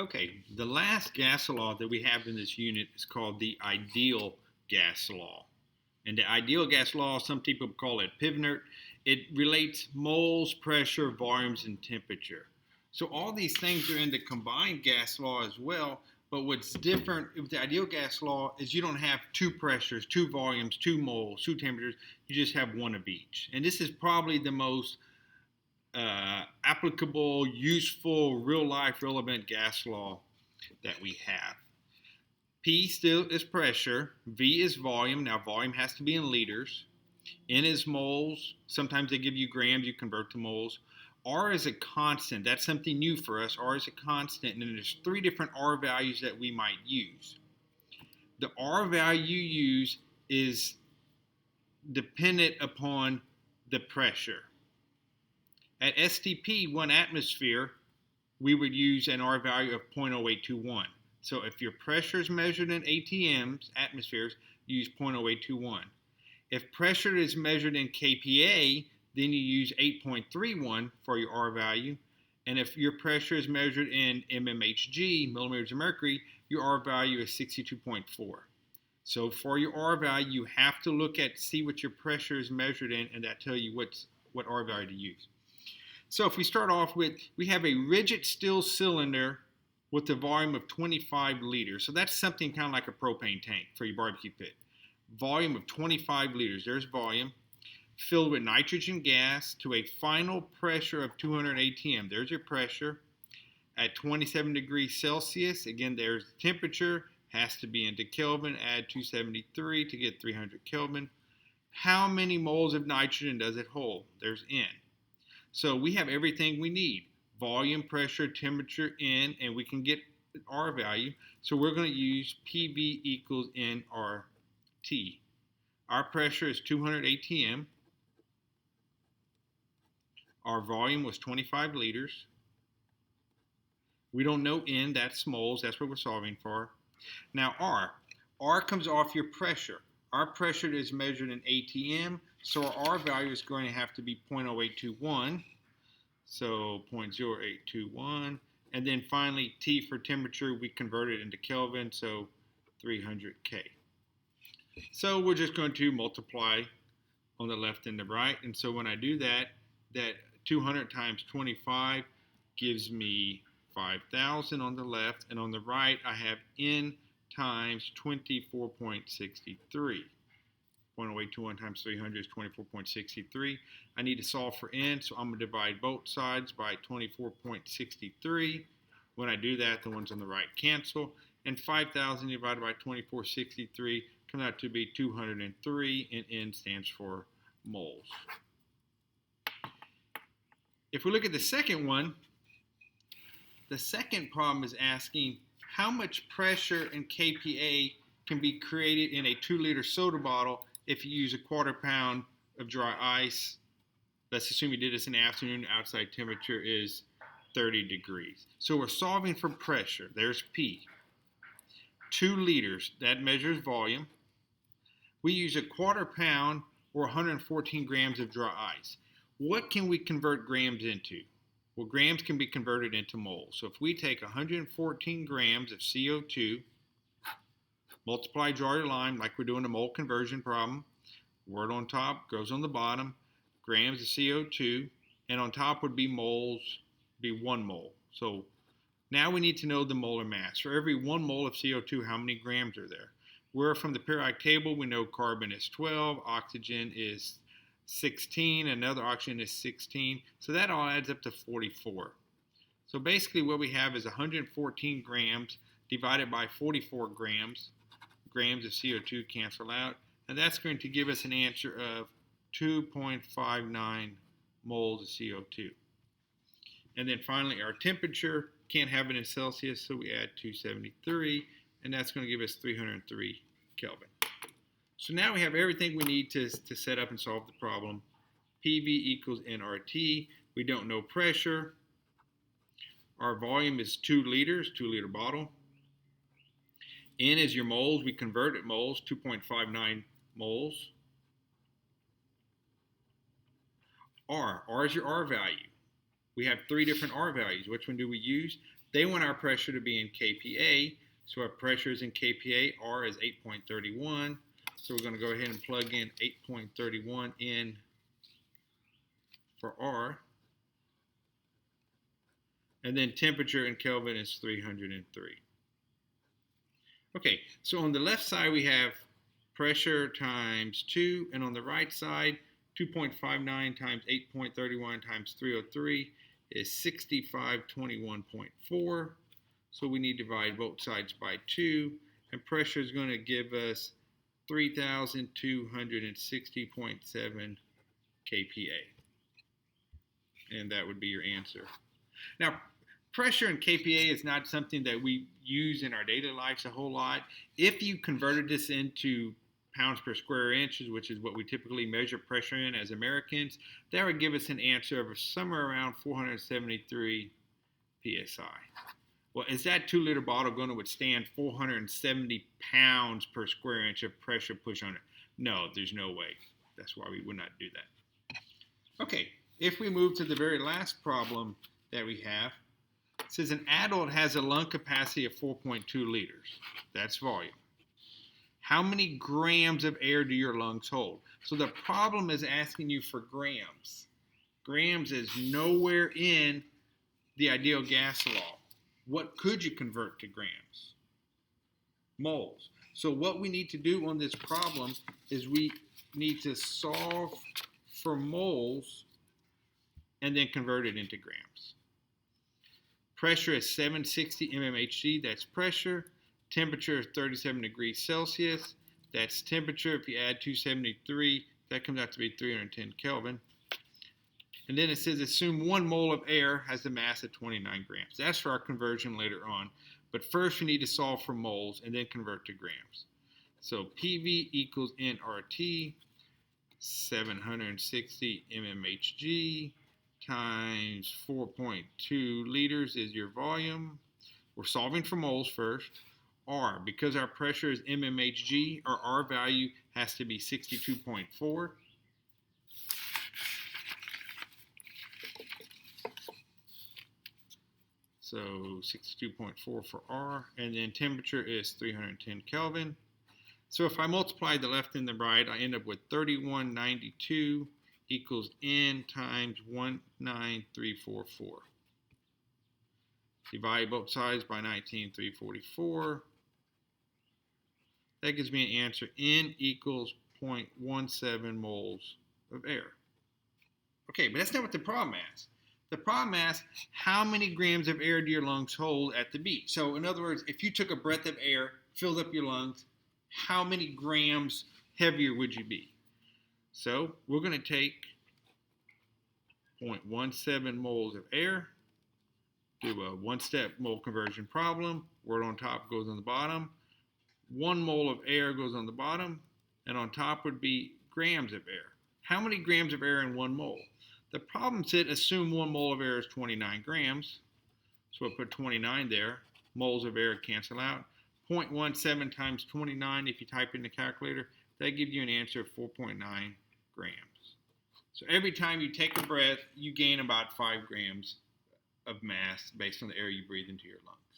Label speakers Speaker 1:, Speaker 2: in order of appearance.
Speaker 1: Okay, the last gas law that we have in this unit is called the ideal gas law. And the ideal gas law, some people call it Pivnert, it relates moles, pressure, volumes, and temperature. So all these things are in the combined gas law as well. But what's different with the ideal gas law is you don't have two pressures, two volumes, two moles, two temperatures. You just have one of each. And this is probably the most applicable, useful, real life relevant gas law that we have. P still is pressure, V is volume. Now, volume has to be in liters. N is moles. Sometimes they give you grams, you convert to moles. R is a constant. That's something new for us. R is a constant, and then there's three different R values that we might use. The R value you use is dependent upon the pressure. At STP, 1 atmosphere, we would use an R value of 0.0821. So if your pressure is measured in ATMs, atmospheres, use 0.0821. If pressure is measured in kPa, then you use 8.31 for your R value. And if your pressure is measured in mmHg, millimeters of mercury, your R value is 62.4. So for your R value, you have to look at, see what your pressure is measured in, and that tell you what R value to use. So if we start off with, we have a rigid steel cylinder with a volume of 25 liters. So that's something kind of like a propane tank for your barbecue pit. Volume of 25 liters, there's volume. Filled with nitrogen gas to a final pressure of 200 atm. There's your pressure. At 27 degrees Celsius, again, there's the temperature. Has to be into Kelvin. Add 273 to get 300 Kelvin. How many moles of nitrogen does it hold? There's N. So we have everything we need. Volume, pressure, temperature, N, and we can get R value. So we're going to use PV equals nRT. Our pressure is 200 atm. Our volume was 25 liters. We don't know N, that's moles, that's what we're solving for. Now R. R comes off your pressure. Our pressure is measured in ATM, so our R value is going to have to be 0.0821. So 0.0821. And then finally, T for temperature, we convert it into Kelvin, so 300 K. So we're just going to multiply on the left and the right. And so when I do that, that 200 times 25 gives me 5,000 on the left. And on the right, I have N times 24.63. 0.0821 times 300 is 24.63. I need to solve for N, so I'm going to divide both sides by 24.63. When I do that, the ones on the right cancel. And 5,000 divided by 24.63 comes out to be 203, and N stands for moles. If we look at the second one, the second problem is asking how much pressure in kPa can be created in a 2-liter soda bottle if you use a quarter pound of dry ice. Let's assume you did this in the afternoon. Outside temperature is 30 degrees. So we're solving for pressure. There's P. 2 liters, that measures volume. We use a quarter pound or 114 grams of dry ice. What can we convert grams into? Well, grams can be converted into moles. So if we take 114 grams of CO2, multiply, draw your line like we're doing a mole conversion problem. Word on top goes on the bottom. Grams of CO2, and on top would be moles, be 1 mole. So now we need to know the molar mass. For every 1 mole of CO2, how many grams are there? Where from the periodic table, we know carbon is 12, oxygen is 16, another oxygen is 16. So that all adds up to 44. So basically what we have is 114 grams divided by 44 grams. Grams of CO2 cancel out. And that's going to give us an answer of 2.59 moles of CO2. And then finally our temperature, can't have it in Celsius, so we add 273, and that's going to give us 303 Kelvin. So now we have everything we need to set up and solve the problem. PV equals nRT. We don't know pressure. Our volume is 2 liters, 2-liter bottle. N is your moles. We convert it moles, 2.59 moles. R is your R value. We have 3 different R values. Which one do we use? They want our pressure to be in kPa. So our pressure is in kPa. R is 8.31. So we're going to go ahead and plug in 8.31 in for R. And then temperature in Kelvin is 303. Okay, so on the left side we have pressure times 2, and on the right side 2.59 times 8.31 times 303 is 6521.4. So we need to divide both sides by 2, and pressure is going to give us 3,260.7 kPa. And that would be your answer. Now, pressure in kPa is not something that we use in our daily lives a whole lot. If you converted this into pounds per square inch, which is what we typically measure pressure in as Americans, that would give us an answer of somewhere around 473 psi. Well, is that 2-liter bottle going to withstand 470 pounds per square inch of pressure push on it? No, there's no way. That's why we would not do that. Okay, if we move to the very last problem that we have, it says an adult has a lung capacity of 4.2 liters. That's volume. How many grams of air do your lungs hold? So the problem is asking you for grams. Grams is nowhere in the ideal gas law. What could you convert to grams? Moles. So what we need to do on this problem is we need to solve for moles and then convert it into grams. Pressure is 760 mmHg, that's pressure. Temperature is 37 degrees Celsius, that's temperature. If you add 273, that comes out to be 310 Kelvin. And then it says assume 1 mole of air has a mass of 29 grams. That's for our conversion later on. But first we need to solve for moles and then convert to grams. So PV equals nRT, 760 mmHg times 4.2 liters is your volume. We're solving for moles first. R, because our pressure is mmHg, our R value has to be 62.4. So 62.4 for R, and then temperature is 310 Kelvin. So if I multiply the left and the right, I end up with 3192 equals N times 19344. Divide both sides by 19,344. That gives me an answer. N equals 0.17 moles of air. Okay, but that's not what the problem asks. The problem asks, how many grams of air do your lungs hold at the beat? So in other words, if you took a breath of air, filled up your lungs, how many grams heavier would you be? So we're going to take 0.17 moles of air, do a one-step mole conversion problem. Word on top goes on the bottom. 1 mole of air goes on the bottom, and on top would be grams of air. How many grams of air in 1 mole? The problem said assume 1 mole of air is 29 grams. So we'll put 29 there. Moles of air cancel out. 0.17 times 29, if you type in the calculator, that gives you an answer of 4.9 grams. So every time you take a breath, you gain about 5 grams of mass based on the air you breathe into your lungs.